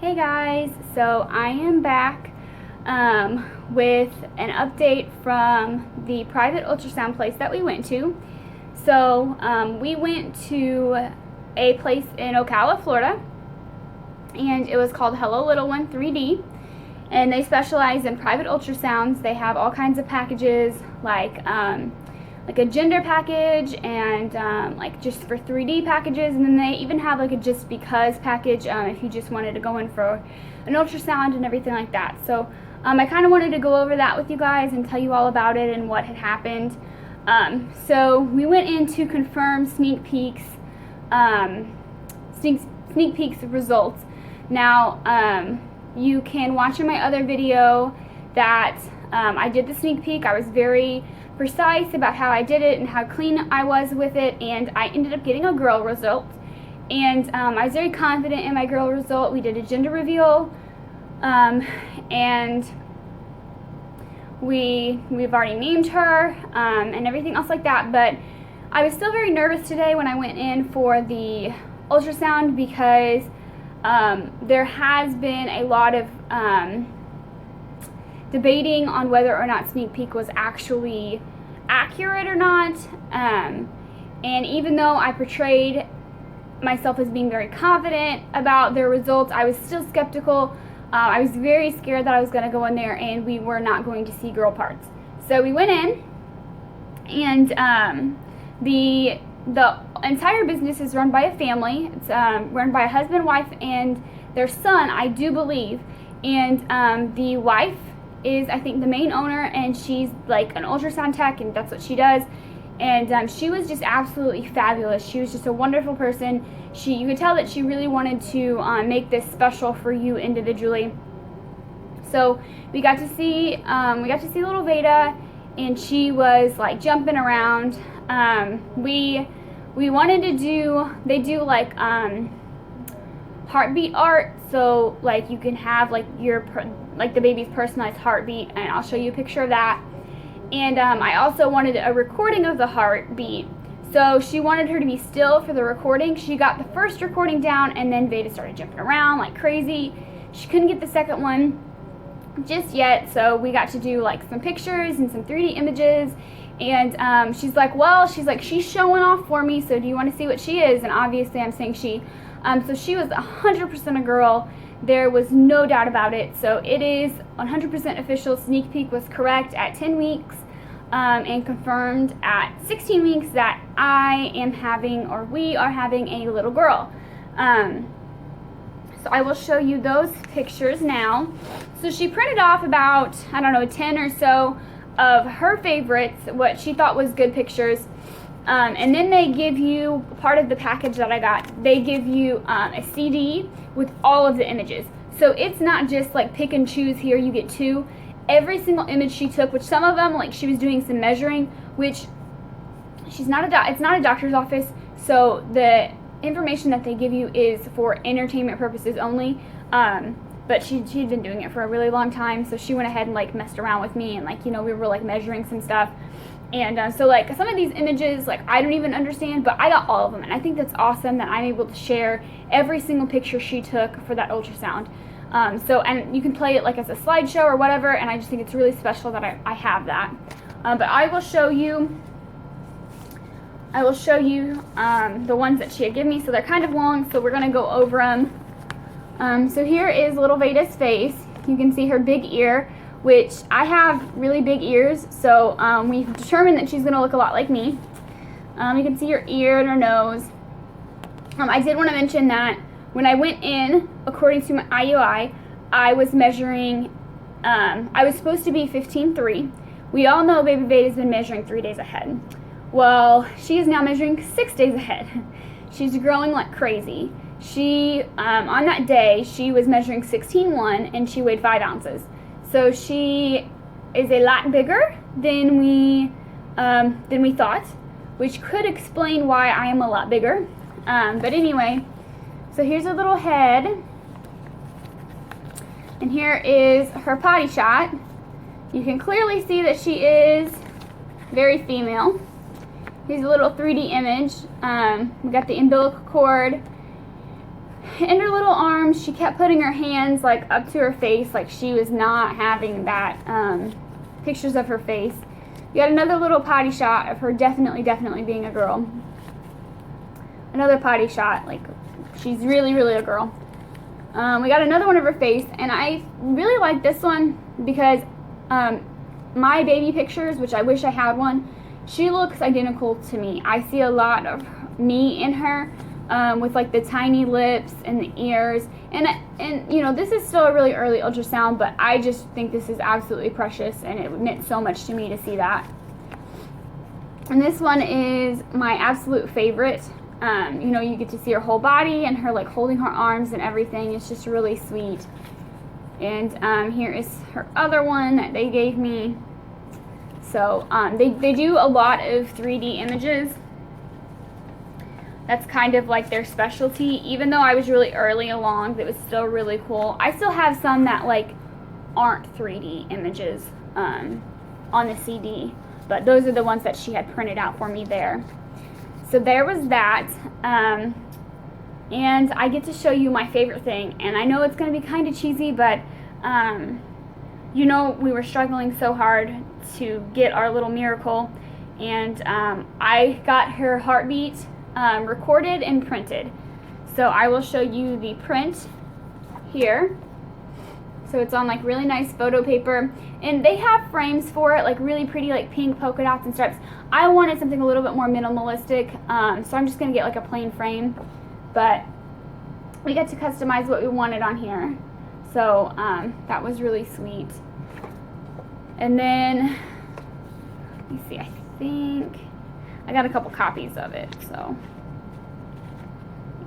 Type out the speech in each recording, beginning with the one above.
Hey guys, so I am back with an update from the private ultrasound place that we went to. So we went to a place in Ocala, Florida, and it was called Hello Little One 3D, and they specialize in private ultrasounds. They have all kinds of packages like a gender package and like just for 3D packages, and then they even have like a just because package if you just wanted to go in for an ultrasound and everything like that. So I kind of wanted to go over that with you guys and tell you all about it and what had happened. So we went in to confirm sneak peeks results. Now you can watch in my other video that I did the sneak peek. I was very precise about how I did it and how clean I was with it, and I ended up getting a girl result. And I was very confident in my girl result. We did a gender reveal, and we've already named her and everything else like that. But I was still very nervous today when I went in for the ultrasound because there has been a lot of debating on whether or not sneak peek was actually accurate or not, and even though I portrayed myself as being very confident about their results, I was still skeptical. I was very scared that I was going to go in there and we were not going to see girl parts. So we went in, and the entire business is run by a family. It's run by a husband, wife, and their son, I do believe, and the wife is, I think, the main owner, and she's like an ultrasound tech, and that's what she does. And she was just absolutely fabulous. She was just a wonderful person. You could tell that she really wanted to make this special for you individually. So we got to see little Veda, and she was like jumping around. We wanted to do, they do like heartbeat art, so like you can have like the baby's personalized heartbeat, and I'll show you a picture of that. And I also wanted a recording of the heartbeat, so she wanted her to be still for the recording. She got the first recording down, and then Veda started jumping around like crazy. She couldn't get the second one just yet, so we got to do like some pictures and some 3D images. And she's like, she's showing off for me, so do you want to see what she is? And obviously I'm saying she. So she was 100% a girl. There was no doubt about it. So it is 100% official. Sneak peek was correct at 10 weeks and confirmed at 16 weeks that I am having, or we are having, a little girl. So I will show you those pictures now. So she printed off about, 10 or so of her favorites, what she thought was good pictures. And then they give you, part of the package that I got, they give you a CD with all of the images. So it's not just like pick and choose, here you get two. Every single image she took, which some of them, like she was doing some measuring, which it's not a doctor's office, so the information that they give you is for entertainment purposes only. But she'd been doing it for a really long time, so she went ahead and like messed around with me, and like, we were like measuring some stuff. And so like some of these images, like I don't even understand, but I got all of them, and I think that's awesome that I'm able to share every single picture she took for that ultrasound. And you can play it like as a slideshow or whatever, and I just think it's really special that I have that. But I will show you the ones that she had given me. So they're kind of long, so we're gonna go over them. So here is little Veda's face. You can see her big ear, which I have really big ears, so we've determined that she's going to look a lot like me. You can see her ear and her nose. I did want to mention that when I went in, according to my IUI, I was measuring, I was supposed to be 15.3. We all know baby Veda's been measuring 3 days ahead. Well, she is now measuring 6 days ahead. She's growing like crazy. She, on that day, she was measuring 16.1, and she weighed 5 ounces. So she is a lot bigger than we thought, which could explain why I am a lot bigger. But anyway, so here's her little head, and here is her potty shot. You can clearly see that she is very female. Here's a little 3D image. We got the umbilical cord. in her little arms, she kept putting her hands like up to her face, like she was not having that, pictures of her face. We got another little potty shot of her definitely being a girl. Another potty shot, like she's really a girl. We got another one of her face, and I really like this one because my baby pictures, which I wish I had one, she looks identical to me. I see a lot of me in her, with like the tiny lips and the ears, and you know, this is still a really early ultrasound, but I just think this is absolutely precious, and it meant so much to me to see that. And this one is my absolute favorite. You know, you get to see her whole body and her like holding her arms and everything. It's just really sweet. And here is her other one that they gave me. So they do a lot of 3D images. That's kind of like their specialty. Even though I was really early along, it was still really cool. I still have some that like aren't 3D images on the CD, but those are the ones that she had printed out for me there. So there was that, and I get to show you my favorite thing, and I know it's going to be kind of cheesy, but you know, we were struggling so hard to get our little miracle, and I got her heartbeat recorded and printed. So I will show you the print here. So it's on like really nice photo paper, and they have frames for it, like really pretty like pink polka dots and stripes. I wanted something a little bit more minimalistic, so I'm just gonna get like a plain frame, but we got to customize what we wanted on here. So that was really sweet. And then let me see, I think I got a couple copies of it, so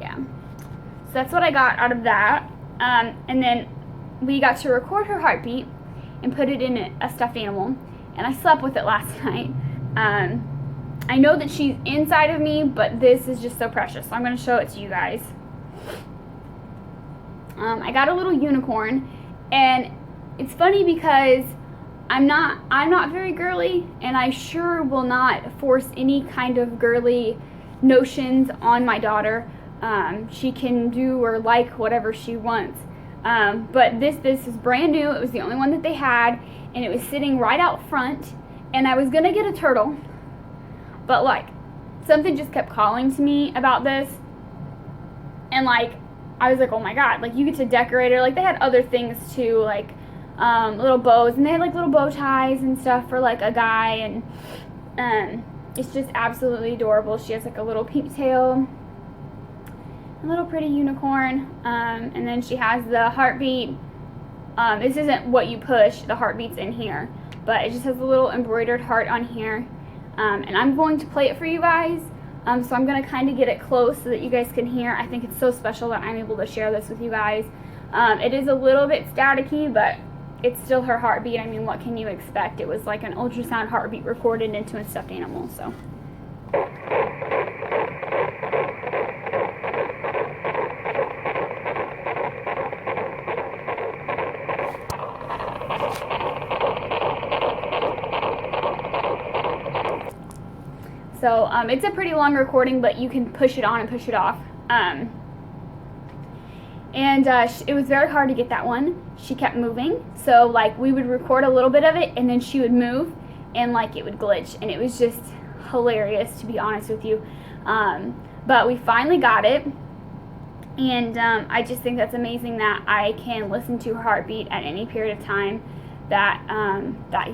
yeah. So that's what I got out of that. And then we got to record her heartbeat and put it in a stuffed animal, and I slept with it last night. I know that she's inside of me, but this is just so precious, so I'm going to show it to you guys. I got a little unicorn, and it's funny because I'm not very girly, and I sure will not force any kind of girly notions on my daughter. She can do or like whatever she wants. But this is brand new. It was the only one that they had, and it was sitting right out front, and I was gonna get a turtle, but like something just kept calling to me about this, and like I was like, oh my god, like you get to decorate her. Like they had other things too, like little bows, and they had like little bow ties and stuff for like a guy, and it's just absolutely adorable. She has like a little pink tail, a little pretty unicorn, and then she has the heartbeat. This isn't what you push, the heartbeat's in here, but it just has a little embroidered heart on here, and I'm going to play it for you guys, so I'm going to kind of get it close so that you guys can hear. I think it's so special that I'm able to share this with you guys. It is a little bit staticky, but it's still her heartbeat. I mean, what can you expect? It was like an ultrasound heartbeat recorded into a stuffed animal, so. So it's a pretty long recording, but you can push it on and push it off. It was very hard to get that one. She kept moving, so like we would record a little bit of it, and then she would move, and like it would glitch, and it was just hilarious, to be honest with you. But we finally got it, and I just think that's amazing that I can listen to her heartbeat at any period of time that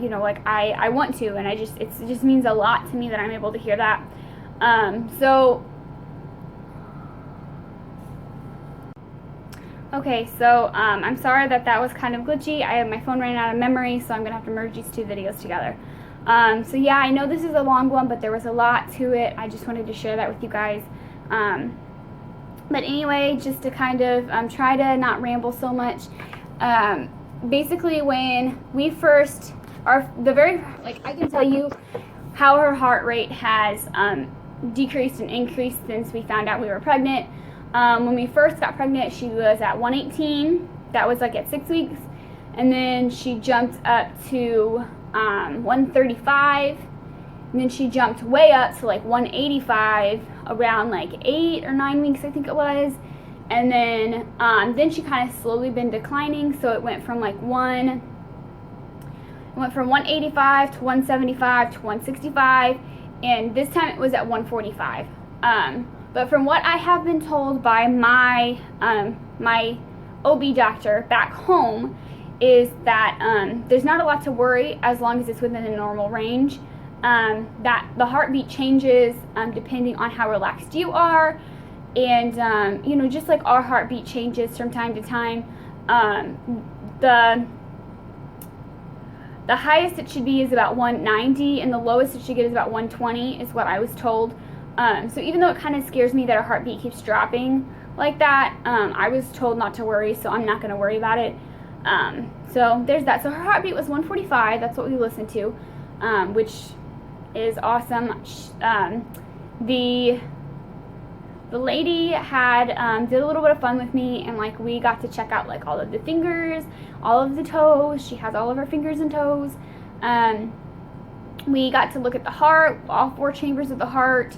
you know, like I want to, and it just means a lot to me that I'm able to hear that. Okay, so I'm sorry that was kind of glitchy. My phone ran out of memory, so I'm gonna have to merge these two videos together. So yeah, I know this is a long one, but there was a lot to it. I just wanted to share that with you guys. But anyway, just to kind of try to not ramble so much. Basically, when we first I can tell you how her heart rate has decreased and increased since we found out we were pregnant. When we first got pregnant, she was at 118. That was like at 6 weeks, and then she jumped up to 135, and then she jumped way up to like 185 around like 8 or 9 weeks, I think it was. And then she kind of slowly been declining, so it went from like 185 to 175 to 165, and this time it was at 145. But from what I have been told by my my OB doctor back home is that there's not a lot to worry as long as it's within a normal range. That the heartbeat changes depending on how relaxed you are, and you know, just like our heartbeat changes from time to time. The highest it should be is about 190, and the lowest it should get is about 120, is what I was told. So even though it kind of scares me that our heartbeat keeps dropping like that, I was told not to worry, so I'm not going to worry about it. So there's that. So her heartbeat was 145. That's what we listened to, which is awesome. The lady had did a little bit of fun with me, and like we got to check out like all of the fingers, all of the toes. She has all of her fingers and toes. We got to look at the heart, all 4 chambers of the heart.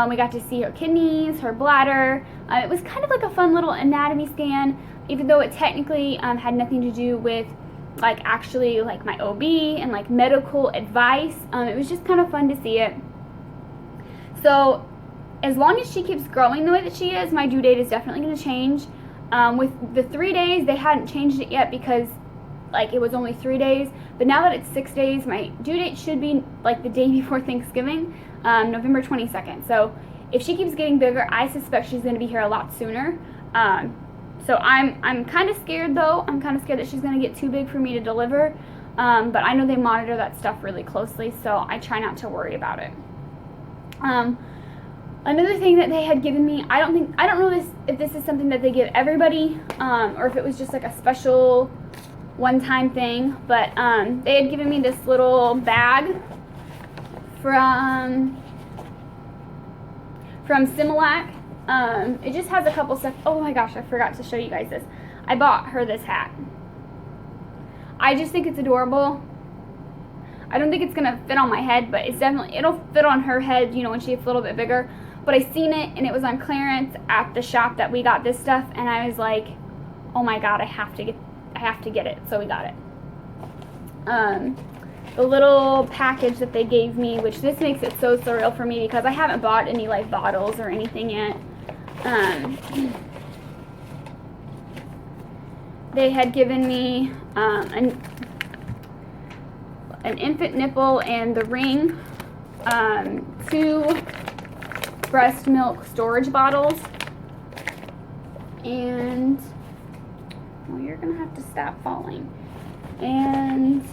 We got to see her kidneys, her bladder. It was kind of like a fun little anatomy scan, even though it technically had nothing to do with like actually like my OB and like medical advice. It was just kind of fun to see it. So as long as she keeps growing the way that she is, my due date is definitely going to change. With the 3 days, they hadn't changed it yet because like it was only 3 days, but now that it's 6 days, my due date should be like the day before Thanksgiving, November 22nd. So if she keeps getting bigger, I suspect she's going to be here a lot sooner. So I'm kind of scared though. I'm kind of scared that she's going to get too big for me to deliver. But I know they monitor that stuff really closely, so I try not to worry about it. Another thing that they had given me, I don't know if this is something that they give everybody, or if it was just like a special one-time thing, but they had given me this little bag from Similac. It just has a couple stuff. Oh my gosh, I forgot to show you guys this. I bought her this hat. I just think it's adorable. I don't think it's gonna fit on my head, but it'll fit on her head, you know, when she gets a little bit bigger. But I seen it, and it was on clearance at the shop that we got this stuff, and I was like, oh my god, I have to get it. So we got it. The little package that they gave me, which this makes it so surreal for me because I haven't bought any like bottles or anything yet. They had given me an infant nipple and the ring, 2 breast milk storage bottles, and well, you're gonna have to stop falling, and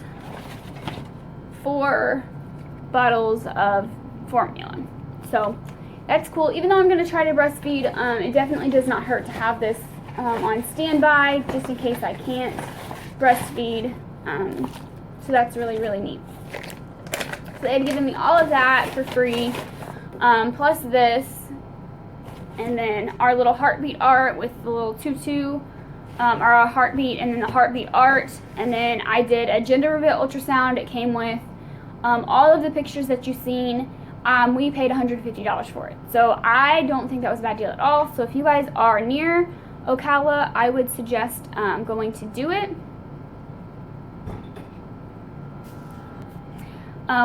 4 bottles of formula. So that's cool. Even though I'm gonna try to breastfeed, it definitely does not hurt to have this on standby just in case I can't breastfeed. So that's really, really neat. So they had given me all of that for free, plus this, and then our little heartbeat art with the little tutu, our heartbeat, and then the heartbeat art, and then I did a gender reveal ultrasound. It came with all of the pictures that you've seen. We paid $150 for it, so I don't think that was a bad deal at all. So if you guys are near Ocala, I would suggest going to do it.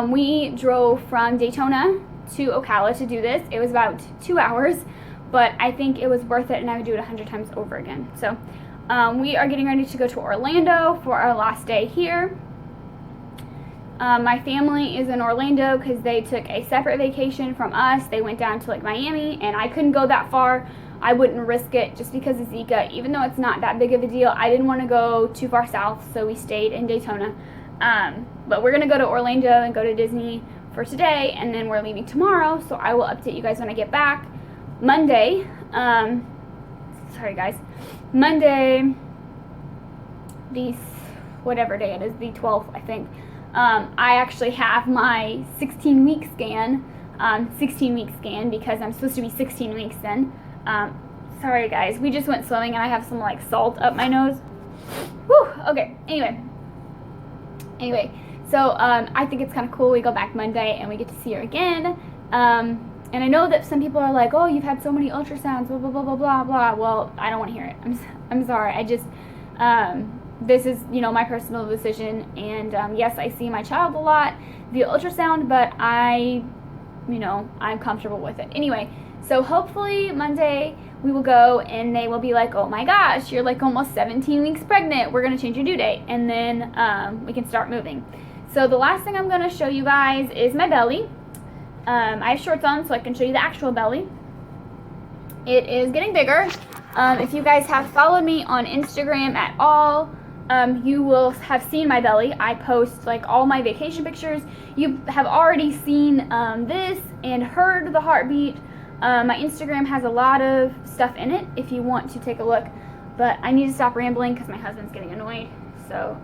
We drove from Daytona to Ocala to do this. It was about 2 hours, but I think it was worth it, and I would do it 100 times over again. So we are getting ready to go to Orlando for our last day here. My family is in Orlando because they took a separate vacation from us. They went down to like Miami, and I couldn't go that far. I wouldn't risk it just because of Zika. Even though it's not that big of a deal, I didn't want to go too far south, so we stayed in Daytona. But we're going to go to Orlando and go to Disney for today, and then we're leaving tomorrow, so I will update you guys when I get back. Monday, sorry guys, Monday, whatever day it is, the 12th, I think, I actually have my 16-week scan, because I'm supposed to be 16 weeks then. Sorry guys, we just went swimming and I have some like salt up my nose. Whew, okay, anyway, so I think it's kind of cool. We go back Monday and we get to see her again. And I know that some people are like, oh, you've had so many ultrasounds, blah, blah, blah, blah, blah, blah. Well, I don't want to hear it. I'm sorry. I just, this is, you know, my personal decision. And yes, I see my child a lot via ultrasound, but you know, I'm comfortable with it. Anyway, so hopefully Monday we will go and they will be like, oh my gosh, you're like almost 17 weeks pregnant. We're going to change your due date. And then we can start moving. So the last thing I'm going to show you guys is my belly. I have shorts on so I can show you the actual belly. It is getting bigger. If you guys have followed me on Instagram at all, you will have seen my belly. I post like all my vacation pictures. You have already seen this and heard the heartbeat. My Instagram has a lot of stuff in it if you want to take a look. But I need to stop rambling because my husband's getting annoyed. So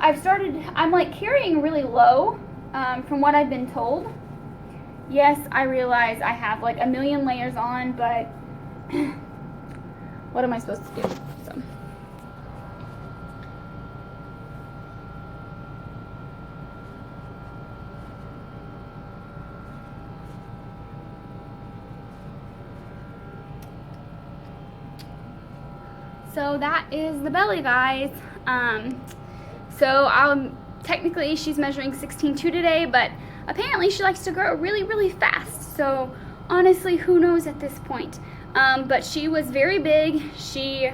I'm like carrying really low from what I've been told. Yes, I realize I have like a million layers on, but what am I supposed to do? So that is the belly, guys. Technically she's measuring 16.2 today, but apparently she likes to grow really, really fast. So honestly, who knows at this point? But she was very big. She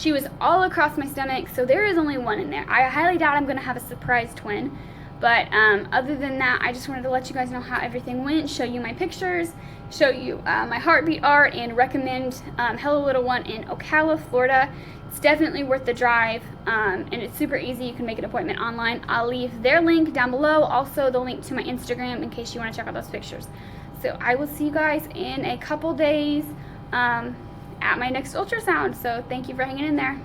was all across my stomach, so there is only one in there. I highly doubt I'm gonna have a surprise twin. But other than that, I just wanted to let you guys know how everything went, show you my pictures, show you my heartbeat art, and recommend Hello Little One in Ocala, Florida. It's definitely worth the drive, and it's super easy. You can make an appointment online. I'll leave their link down below, also the link to my Instagram in case you want to check out those pictures. So I will see you guys in a couple days at my next ultrasound. So thank you for hanging in there.